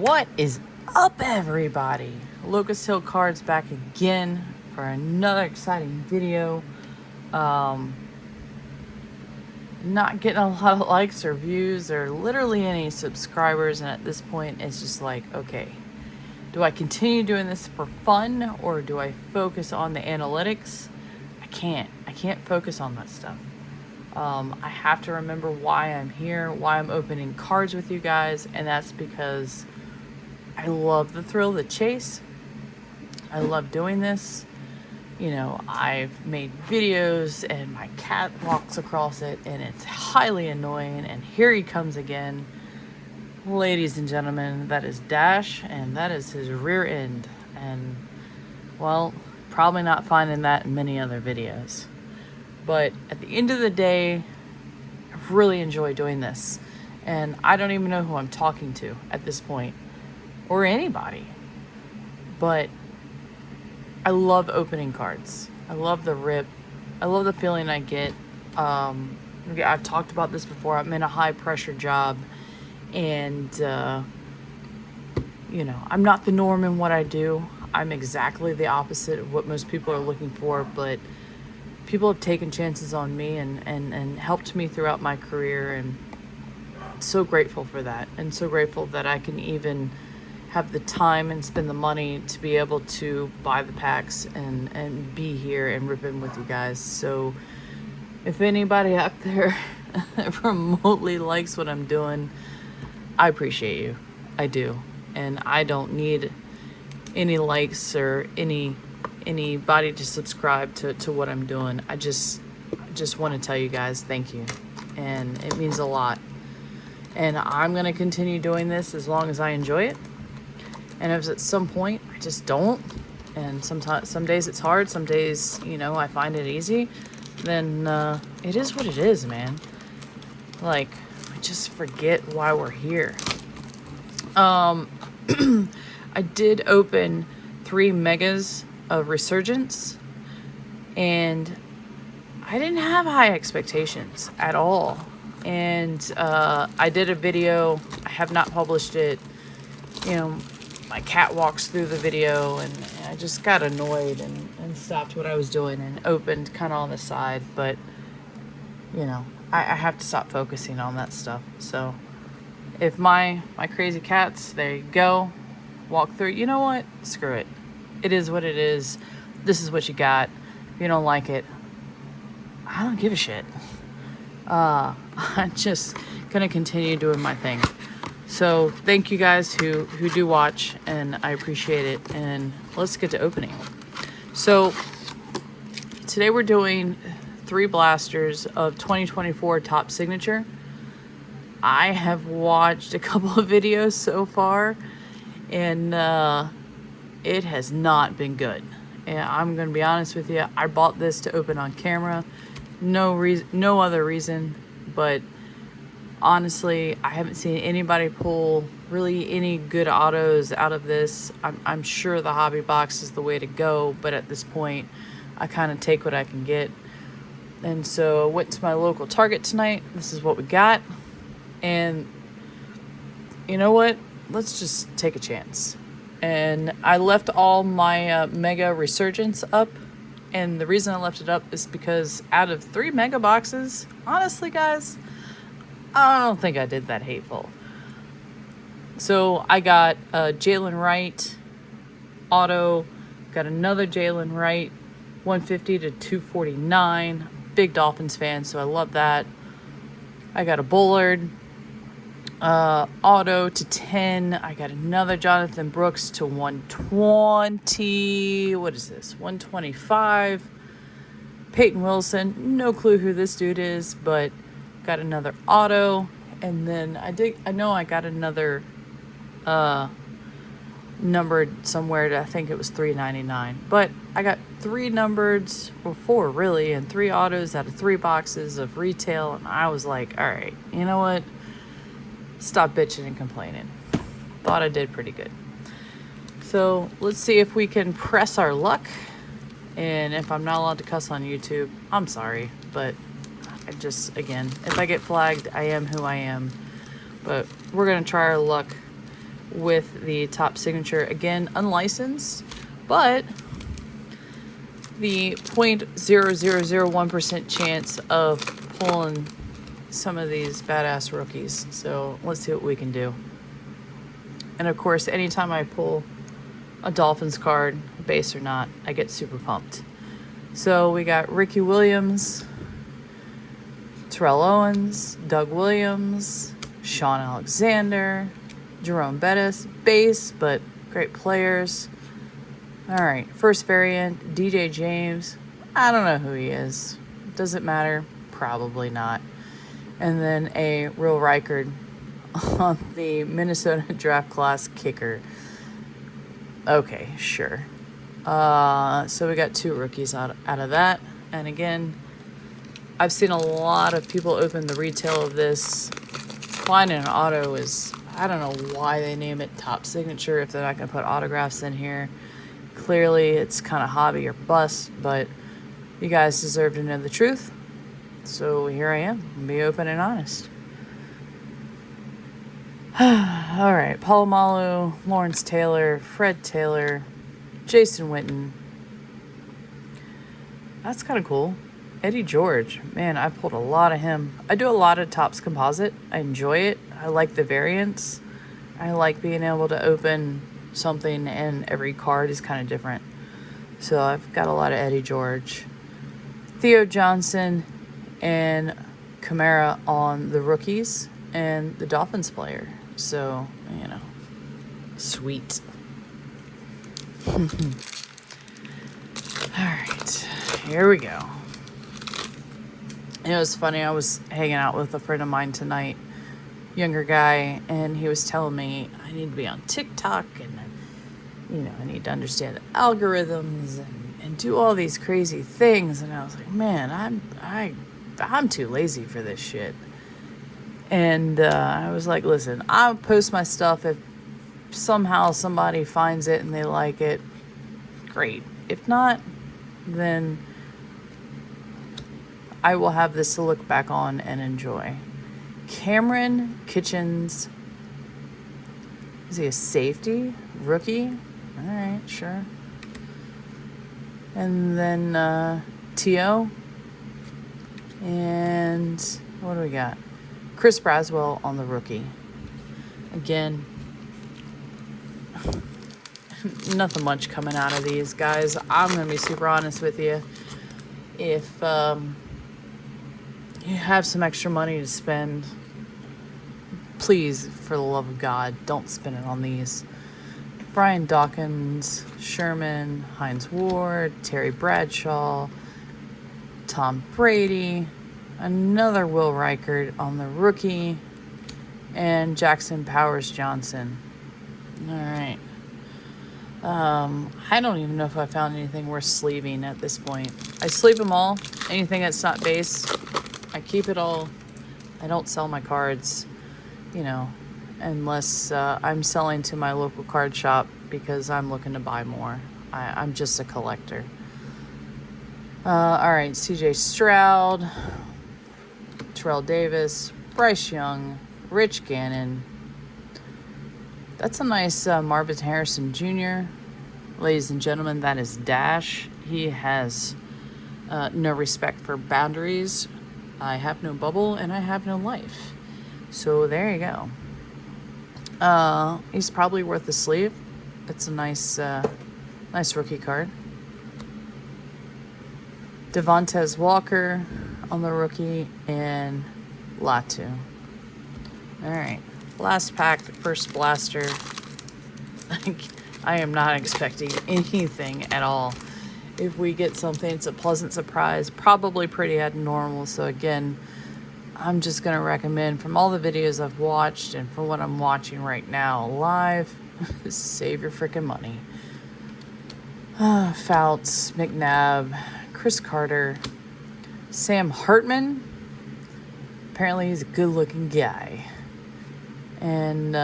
What is up, everybody? Locust Hill Cards back again for another exciting video. Not getting a lot of likes or views or literally any subscribers, and at this point it's just like, okay, do I continue doing this for fun or do I focus on the analytics? I can't focus on that stuff. I have to remember why I'm here, why I'm opening cards with you guys, and that's because I love the thrill of the chase. I love doing this. You know, I've made videos and my cat walks across it and it's highly annoying, and here he comes again. Ladies and gentlemen, that is Dash, and that is his rear end. And, well, probably not finding that in many other videos. But at the end of the day, I really enjoy doing this. And I don't even know who I'm talking to at this point, or anybody. But I love opening cards. I love the rip. I love the feeling I get. I've talked about this before. I'm in a high pressure job. And, you know, I'm not the norm in what I do. I'm exactly the opposite of what most people are looking for. But people have taken chances on me and helped me throughout my career, and so grateful for that, and so grateful that I can even have the time and spend the money to be able to buy the packs and be here and rip in with you guys. So if anybody out there remotely likes what I'm doing, I appreciate you. I do. And I don't need any likes or anybody to subscribe to what I'm doing. I just want to tell you guys thank you, and it means a lot. And I'm going to continue doing this as long as I enjoy it. And if at some point I just don't, and some days it's hard, some days, you know, I find it easy, then it is what it is, man. Like, I just forget why we're here. I did open 3 megas of Resurgence, and I didn't have high expectations at all. And I did a video. I have not published it. You know, my cat walks through the video, and I just got annoyed and stopped what I was doing and opened kind of on the side. But, you know, I have to stop focusing on that stuff. So if my crazy cats, there you go, walk through, you know what? Screw it. It is what it is. This is what you got. If you don't like it, I don't give a shit. I'm just gonna continue doing my thing. So thank you guys who do watch, and I appreciate it. And let's get to opening. So today we're doing 3 blasters of 2024 Top Signature. I have watched a couple of videos so far, and it has not been good. And I'm gonna be honest with you, I bought this to open on camera. No other reason, but honestly, I haven't seen anybody pull really any good autos out of this. I'm sure the hobby box is the way to go, but at this point, I kind of take what I can get. And so I went to my local Target tonight. This is what we got. And you know what? Let's just take a chance. And I left all my Mega Resurgence up. And the reason I left it up is because out of 3 mega boxes, honestly, guys, I don't think I did that hateful. So I got Jalen Wright auto, got another Jalen Wright, 150 to 249. Big Dolphins fan, so I love that. I got a Bullard auto to 10. I got another Jonathan Brooks to 120. What is this? 125. Peyton Wilson. No clue who this dude is, but got another auto. And then I know I got another numbered somewhere to, I think it was 399. But I got 3 numbered, or 4 really, and 3 autos out of 3 boxes of retail. And I was like, all right, you know what? Stop bitching and complaining. Thought I did pretty good. So let's see if we can press our luck. And if I'm not allowed to cuss on YouTube, I'm sorry. But I just, again, if I get flagged, I am who I am. But we're going to try our luck with the top signature. Again, unlicensed, but the 0.0001% chance of pulling some of these badass rookies. So let's see what we can do. And of course, anytime I pull a Dolphins card, base or not, I get super pumped. So we got Ricky Williams, Terrell Owens, Doug Williams, Sean Alexander, Jerome Bettis, base, but great players. All right, first variant, DJ James. I don't know who he is. Does it matter? Probably not. And then a Will Reichard on the Minnesota draft class kicker. Okay, sure. So we got 2 rookies out of that. And again, I've seen a lot of people open the retail of this. Finding an auto is, I don't know why they name it top signature if they're not going to put autographs in here. Clearly, it's kind of hobby or bust, but you guys deserve to know the truth. So here I am. Be open and honest. All right. Palomalu, Lawrence Taylor, Fred Taylor, Jason Witten. That's kind of cool. Eddie George. Man, I pulled a lot of him. I do a lot of Topps Composite. I enjoy it. I like the variants. I like being able to open something and every card is kind of different. So I've got a lot of Eddie George. Theo Johnson and Kamara on the rookies and the Dolphins player. So, you know, sweet. All right, here we go. It was funny. I was hanging out with a friend of mine tonight, younger guy, and he was telling me I need to be on TikTok and, you know, I need to understand the algorithms and do all these crazy things. And I was like, man, I'm too lazy for this shit. And I was like, listen, I'll post my stuff if somehow somebody finds it and they like it. Great. If not, then I will have this to look back on and enjoy. Cameron Kitchens. Is he a safety? Rookie? All right, sure. And then T.O. And what do we got? Chris Braswell on the rookie. Again, nothing much coming out of these guys. I'm going to be super honest with you. If you have some extra money to spend, please, for the love of God, don't spend it on these. Brian Dawkins, Sherman, Hines Ward, Terry Bradshaw, Tom Brady, another Will Reichard on the rookie, and Jackson Powers Johnson. All right. I don't even know if I found anything worth sleeving at this point. I sleeve them all. Anything that's not base, I keep it all. I don't sell my cards, you know, unless I'm selling to my local card shop because I'm looking to buy more. I'm just a collector. All right, CJ Stroud, Terrell Davis, Bryce Young, Rich Gannon. That's a nice Marvin Harrison Jr. Ladies and gentlemen, that is Dash. He has no respect for boundaries. I have no bubble and I have no life. So there you go. He's probably worth the sleeve. It's a nice rookie card. Devontae Walker on the rookie and Latu. All right. Last pack, first blaster. I am not expecting anything at all. If we get something, it's a pleasant surprise, probably pretty abnormal. So again, I'm just going to recommend from all the videos I've watched and from what I'm watching right now live, save your freaking money. Fouts, McNabb, Chris Carter, Sam Hartman. Apparently he's a good-looking guy. And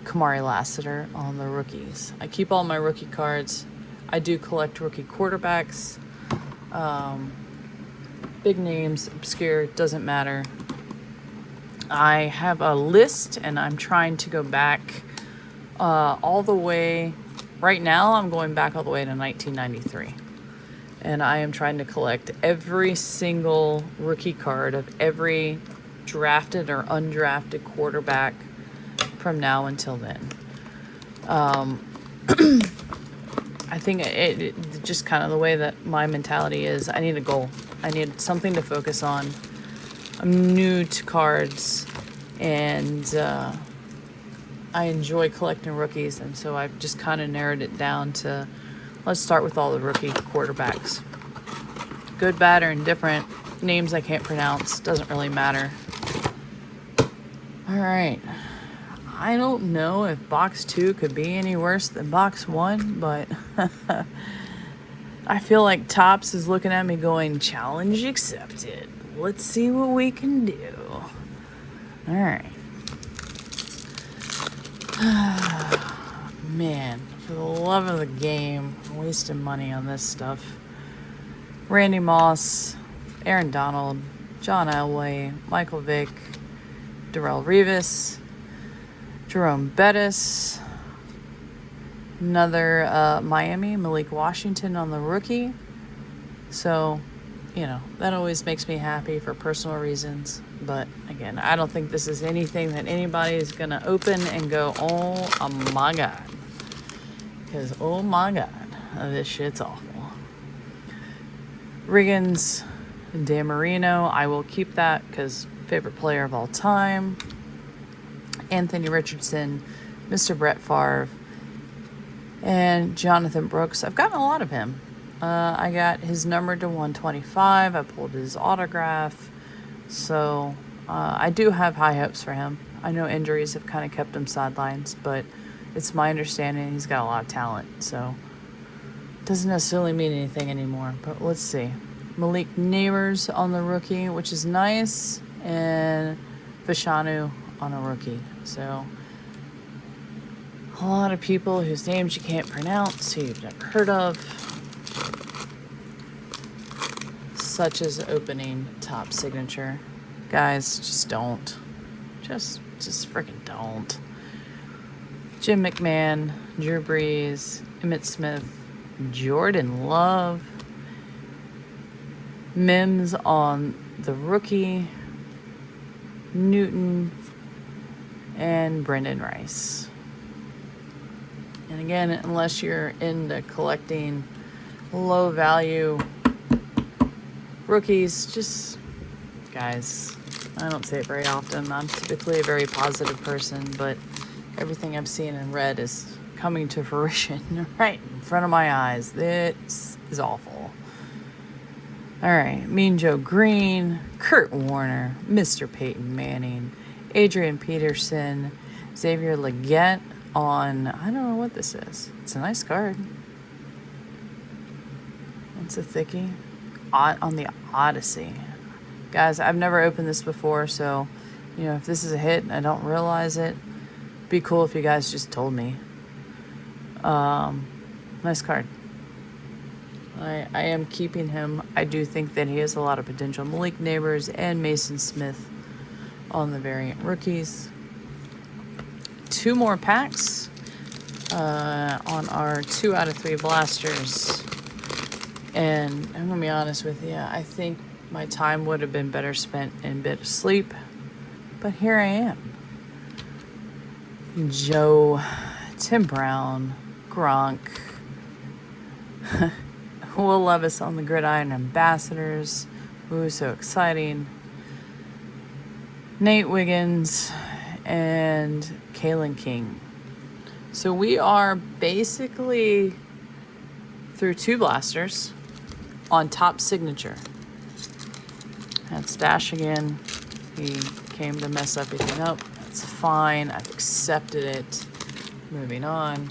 Kamari Lassiter on the rookies. I keep all my rookie cards. I do collect rookie quarterbacks. Big names, obscure, doesn't matter. I have a list, and I'm trying to go back all the way, right now I'm going back all the way to 1993. And I am trying to collect every single rookie card of every drafted or undrafted quarterback from now until then. I think it just kind of the way that my mentality is, I need a goal. I need something to focus on. I'm new to cards, and I enjoy collecting rookies, and so I've just kind of narrowed it down to, let's start with all the rookie quarterbacks. Good, bad, or indifferent. Names I can't pronounce. Doesn't really matter. All right. I don't know if box 2 could be any worse than box 1, but I feel like Topps is looking at me going, challenge accepted. Let's see what we can do. All right. Man, for the love of the game, I'm wasting money on this stuff. Randy Moss, Aaron Donald, John Elway, Michael Vick, Darrelle Revis, Jerome Bettis, another Miami, Malik Washington on the rookie. So, that always makes me happy for personal reasons. But again, I don't think this is anything that anybody is going to open and go, oh my God. Because, oh my God, this shit's awful. Riggins and Dan Marino, I will keep that because favorite player of all time. Anthony Richardson, Mr. Brett Favre, and Jonathan Brooks. I've gotten a lot of him. I got his number to 125. I pulled his autograph. So I do have high hopes for him. I know injuries have kind of kept him sidelines, but it's my understanding he's got a lot of talent. So it doesn't necessarily mean anything anymore. But let's see. Malik Neighbors on the rookie, which is nice, and Fashanu on a rookie. So a lot of people whose names you can't pronounce, who you've never heard of, such as opening top signature. Guys, just don't. Just freaking don't. Jim McMahon, Drew Brees, Emmitt Smith, Jordan Love, Mims on the rookie, Newton, and Brendan Rice. And again, unless you're into collecting low value rookies, just, guys, I don't say it very often. I'm typically a very positive person, but everything I've seen and read is coming to fruition right in front of my eyes. This is awful. All right, Mean Joe Green, Kurt Warner, Mr. Peyton Manning, Adrian Peterson, Xavier Legette on, I don't know what this is. It's a nice card. It's a thickie. On the Odyssey. Guys, I've never opened this before, so, if this is a hit and I don't realize it, it'd be cool if you guys just told me. Nice card. I am keeping him. I do think that he has a lot of potential. Malik Neighbors and Mason Smith on the variant rookies. 2 more packs on our 2 out of 3 blasters. And I'm going to be honest with you, I think my time would have been better spent in bit of sleep. But here I am. Joe, Tim Brown, Gronk, Will Levis on the Gridiron Ambassadors. Ooh, so exciting. Nate Wiggins and Kalen King. So we are basically through 2 blasters on top signature. That's Dash again. He came to mess everything up. That's fine. I've accepted it. Moving on.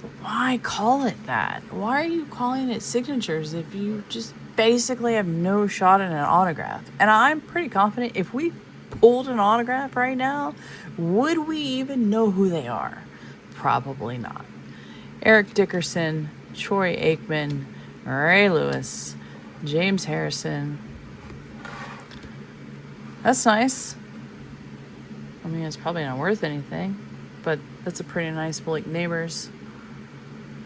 But why call it that? Why are you calling it signatures if you just basically have no shot at an autograph? And I'm pretty confident if we pulled an autograph right now, would we even know who they are? Probably not. Eric Dickerson, Troy Aikman, Ray Lewis, James Harrison. That's nice. I mean, it's probably not worth anything, but that's a pretty nice Blake Neighbors.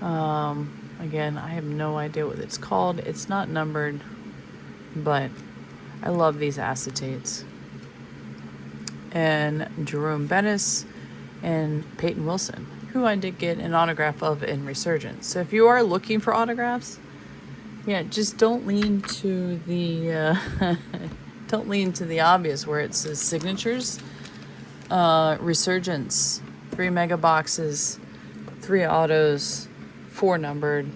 Again, I have no idea what it's called. It's not numbered, but I love these acetates. And Jerome Bettis and Peyton Wilson, who I did get an autograph of in Resurgence. So if you are looking for autographs, yeah, just don't lean to the don't lean to the obvious where it says signatures. Resurgence, 3 mega boxes, 3 autos, 4 numbered.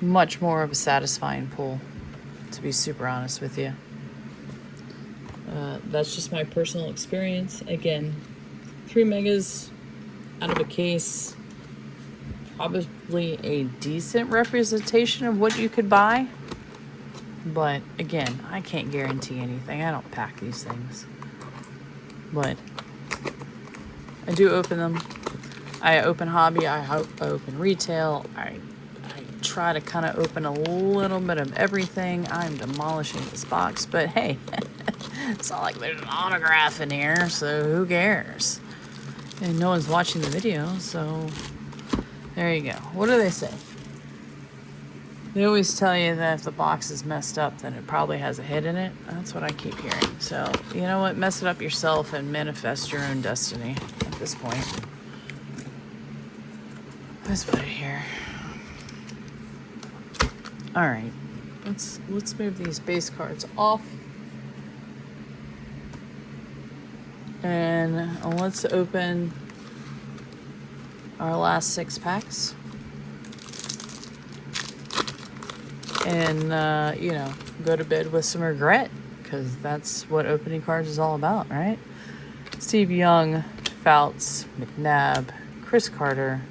Much more of a satisfying pull, to be super honest with you. That's just my personal experience. Again, 3 megas out of a case, probably a decent representation of what you could buy. But again, I can't guarantee anything. I don't pack these things. But I do open them. I open hobby, I open retail. I try to kind of open a little bit of everything. I'm demolishing this box, but hey, it's not like there's an autograph in here, so who cares? And no one's watching the video, so there you go. What do they say? They always tell you that if the box is messed up, then it probably has a hit in it. That's what I keep hearing. So, you know what? Mess it up yourself and manifest your own destiny at this point. Let's put it here. All right. Let's move these base cards off. And let's open our last 6 packs. And, go to bed with some regret, because that's what opening cards is all about, right? Steve Young, Fouts, McNabb, Chris Carter.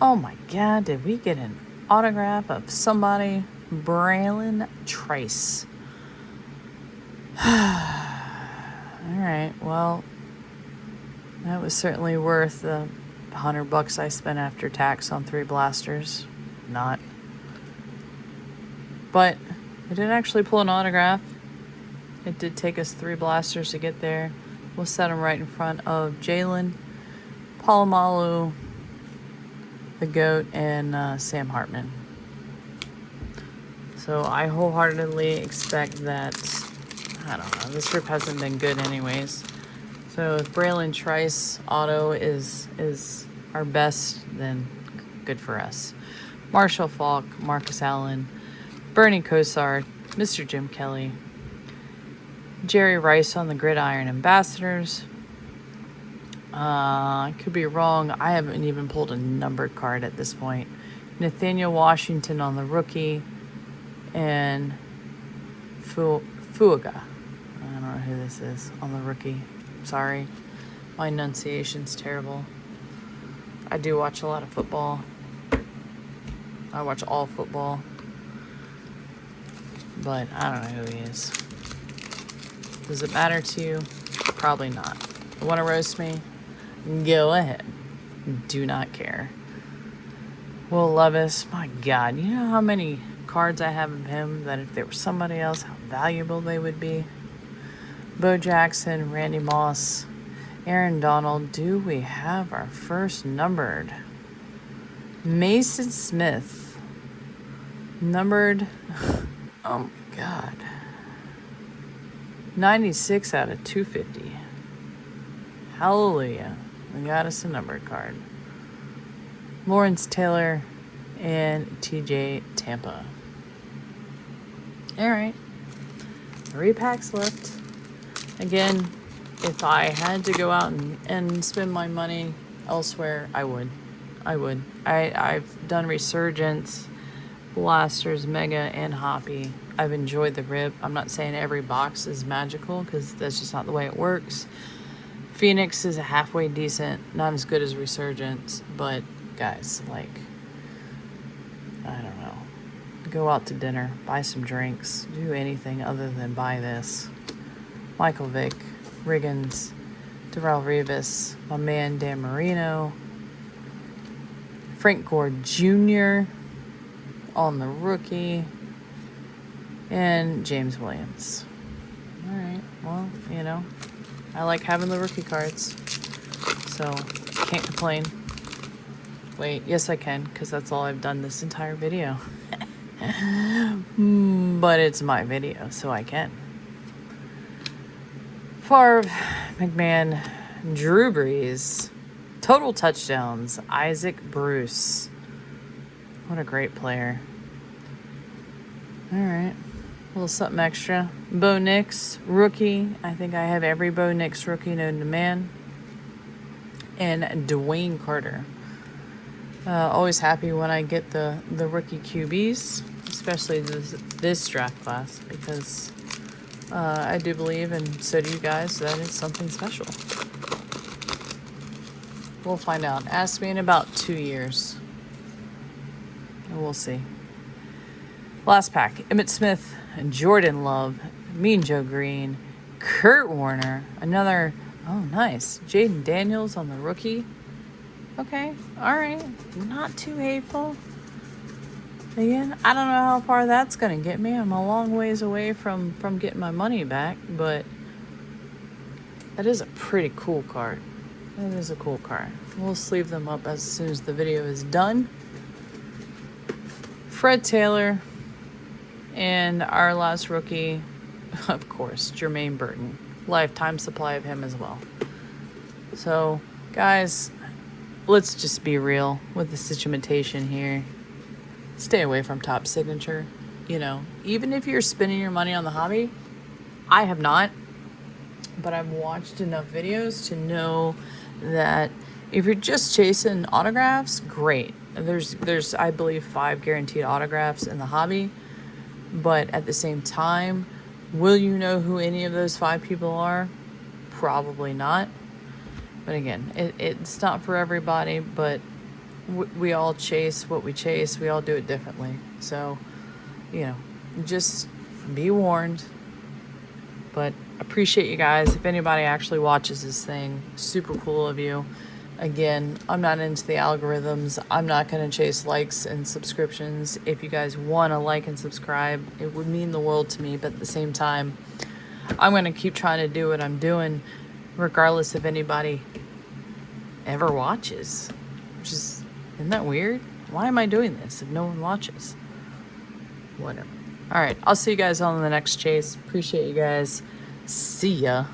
Oh my God, did we get an autograph of somebody? Braylon Trice. All right, well, that was certainly worth the $100 I spent after tax on 3 blasters. Not. But I did actually pull an autograph. It did take us 3 blasters to get there. We'll set them right in front of Jalen, Palomalu, the GOAT, and Sam Hartman. So I wholeheartedly expect that, I don't know, this trip hasn't been good anyways. So if Braylon Trice auto is our best, then good for us. Marshall Falk, Marcus Allen, Bernie Kosar, Mr. Jim Kelly, Jerry Rice on the Gridiron Ambassadors. I could be wrong. I haven't even pulled a numbered card at this point. Nathaniel Washington on the rookie, and Fuaga. I don't know who this is on the rookie. Sorry. My enunciation's terrible. I do watch a lot of football. I watch all football. But I don't know who he is. Does it matter to you? Probably not. You want to roast me? Go ahead. Do not care. Will Levis, my God, you know how many cards I have of him that if there was somebody else, how valuable they would be? Bo Jackson, Randy Moss, Aaron Donald. Do we have our first numbered? Mason Smith. Numbered... Oh my God. 96 out of 250. Hallelujah. We got us a numbered card. Lawrence Taylor and TJ Tampa. All right. 3 packs left. Again, if I had to go out and spend my money elsewhere, I would. I've done Resurgence, Blasters, Mega, and Hoppy. I've enjoyed the grip. I'm not saying every box is magical, because that's just not the way it works. Phoenix is a halfway decent, not as good as Resurgence, but guys, like, I don't know. Go out to dinner, buy some drinks, do anything other than buy this. Michael Vick, Riggins, Darrell Revis, my man Dan Marino, Frank Gore Jr. on the rookie, and James Williams. All right, well, I like having the rookie cards. So, can't complain. Wait, yes I can, because that's all I've done this entire video. But it's my video, so I can. Favre, McMahon, Drew Brees, total touchdowns, Isaac Bruce. What a great player. All right, a little something extra. Bo Nix, rookie. I think I have every Bo Nix rookie known to man. And Dwayne Carter. Always happy when I get the rookie QBs, especially this draft class, because I do believe, and so do you guys, that it's something special. We'll find out. Ask me in about 2 years. And we'll see. Last pack. Emmitt Smith, Jordan Love, Mean Joe Green, Kurt Warner, another, oh nice, Jaden Daniels on the rookie. Okay, all right, not too hateful. Again, I don't know how far that's gonna get me. I'm a long ways away from getting my money back, but that is a pretty cool card. That is a cool card. We'll sleeve them up as soon as the video is done. Fred Taylor, and our last rookie, of course, Jermaine Burton. Lifetime supply of him as well. So, guys, let's just be real with the situation here. Stay away from Top Signature. You know, even if you're spending your money on the hobby, I have not, but I've watched enough videos to know that if you're just chasing autographs, great. There's I believe 5 guaranteed autographs in the hobby, but at the same time, will you know who any of those 5 people are? Probably not. But again, it's not for everybody, but we all chase what we chase. We all do it differently. So, you know, just be warned. But appreciate you guys. If anybody actually watches this thing, super cool of you. Again, I'm not into the algorithms. I'm not going to chase likes and subscriptions. If you guys want to like and subscribe, it would mean the world to me. But at the same time, I'm going to keep trying to do what I'm doing, regardless if anybody ever watches. Which is, isn't that weird? Why am I doing this if no one watches? Whatever. All right, I'll see you guys on the next chase. Appreciate you guys. See ya.